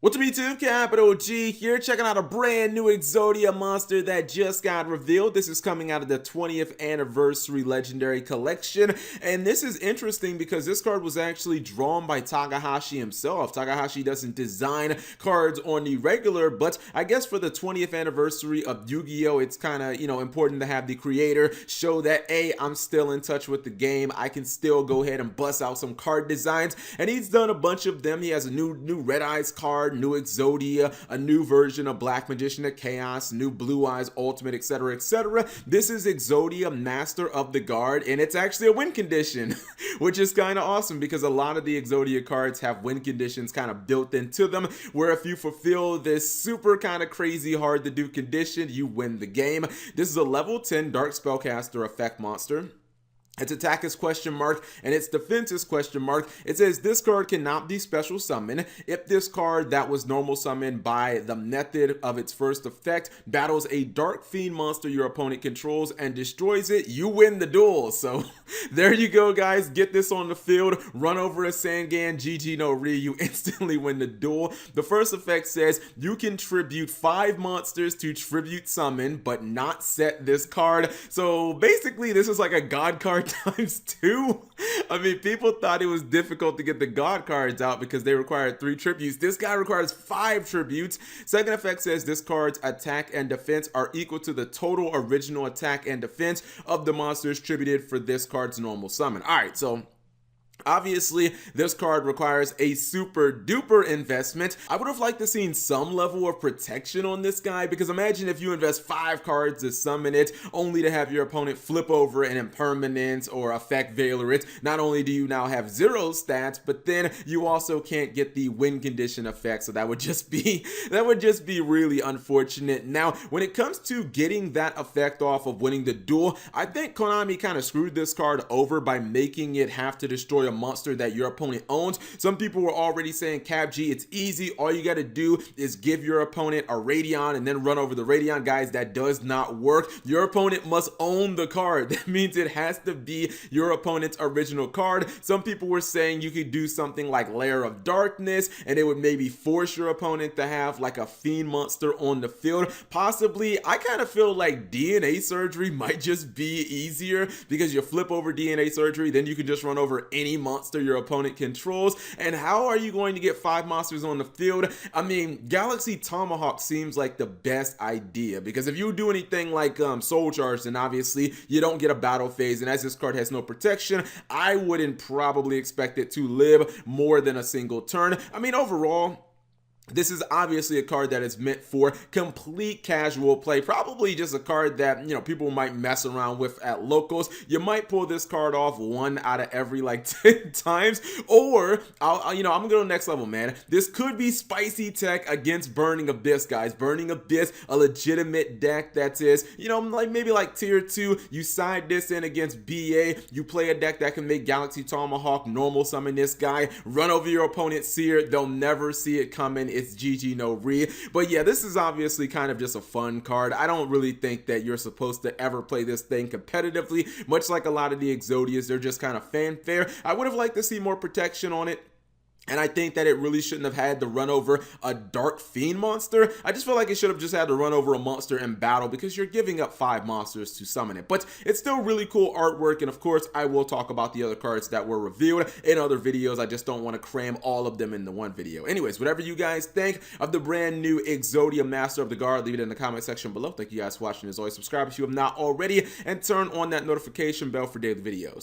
What's up YouTube, Capital G here, checking out a brand new Exodia monster that just got revealed. This is coming out of the 20th anniversary legendary collection, and this is interesting because this card was actually drawn by Takahashi himself. Takahashi doesn't design cards on the regular, but I guess for the 20th anniversary of Yu-Gi-Oh, it's kind of, important to have the creator show that, hey, I'm still in touch with the game. I can still go ahead and bust out some card designs, and he's done a bunch of them. He has a new Red Eyes card, new Exodia, a new version of Black Magician of Chaos, new Blue Eyes Ultimate, etc., etc. This is Exodia Master of the Guard, and it's actually a win condition, which is kind of awesome because a lot of the Exodia cards have win conditions kind of built into them, where if you fulfill this super kind of crazy hard to do condition, you win the game. This is a level 10 Dark Spellcaster effect monster. Its attack is question mark and its defense is question mark. It says this card cannot be special summoned. If this card that was normal summoned by the method of its first effect battles a dark fiend monster your opponent controls and destroys it, you win the duel. So there you go, guys. Get this on the field, run over a Sangan, GG no Ri, you instantly win the duel. The first effect says you can tribute 5 monsters to tribute summon but not set this card. So basically this is like a god card times 2. I mean, people thought it was difficult to get the god cards out because they required 3 tributes. This guy requires 5 tributes. Second effect says this card's attack and defense are equal to the total original attack and defense of the monsters tributed for this card's normal summon. All right, so obviously, this card requires a super duper investment. I would have liked to seen some level of protection on this guy, because imagine if you invest 5 cards to summon it, only to have your opponent flip over an impermanence or effect veiler it. Not only do you now have 0 stats, but then you also can't get the win condition effect, so that would just be really unfortunate. Now, when it comes to getting that effect off of winning the duel, I think Konami kind of screwed this card over by making it have to destroy a monster that your opponent owns. Some people were already saying, Cap G, it's easy. All you got to do is give your opponent a Radion and then run over the Radion. Guys, that does not work. Your opponent must own the card. That means it has to be your opponent's original card. Some people were saying you could do something like Lair of Darkness and it would maybe force your opponent to have like a fiend monster on the field. Possibly, I kind of feel like DNA surgery might just be easier because you flip over DNA surgery, then you can just run over any monster your opponent controls. And how are you going to get 5 monsters on the field? I mean, Galaxy Tomahawk seems like the best idea, because if you do anything like Soul Charge, then obviously you don't get a battle phase, and as this card has no protection, I wouldn't probably expect it to live more than a single turn. I mean, overall, this is obviously a card that is meant for complete casual play, probably just a card that, people might mess around with at locals. You might pull this card off 1 out of every like 10 times, or I'm gonna go next level, man. This could be spicy tech against Burning Abyss, guys. Burning Abyss, a legitimate deck that is, like maybe like tier 2. You side this in against BA, you play a deck that can make Galaxy Tomahawk normal summon this guy, run over your opponent's Seer, they'll never see it coming. It's GG no Ri. But yeah, this is obviously kind of just a fun card. I don't really think that you're supposed to ever play this thing competitively. Much like a lot of the Exodias, they're just kind of fanfare. I would have liked to see more protection on it. And I think that it really shouldn't have had to run over a Dark Fiend monster. I just feel like it should have just had to run over a monster in battle, because you're giving up 5 monsters to summon it. But it's still really cool artwork, and of course, I will talk about the other cards that were revealed in other videos. I just don't want to cram all of them into one video. Anyways, whatever you guys think of the brand new Exodia Master of the Guard, leave it in the comment section below. Thank you guys for watching. As always, subscribe if you have not already, and turn on that notification bell for daily videos.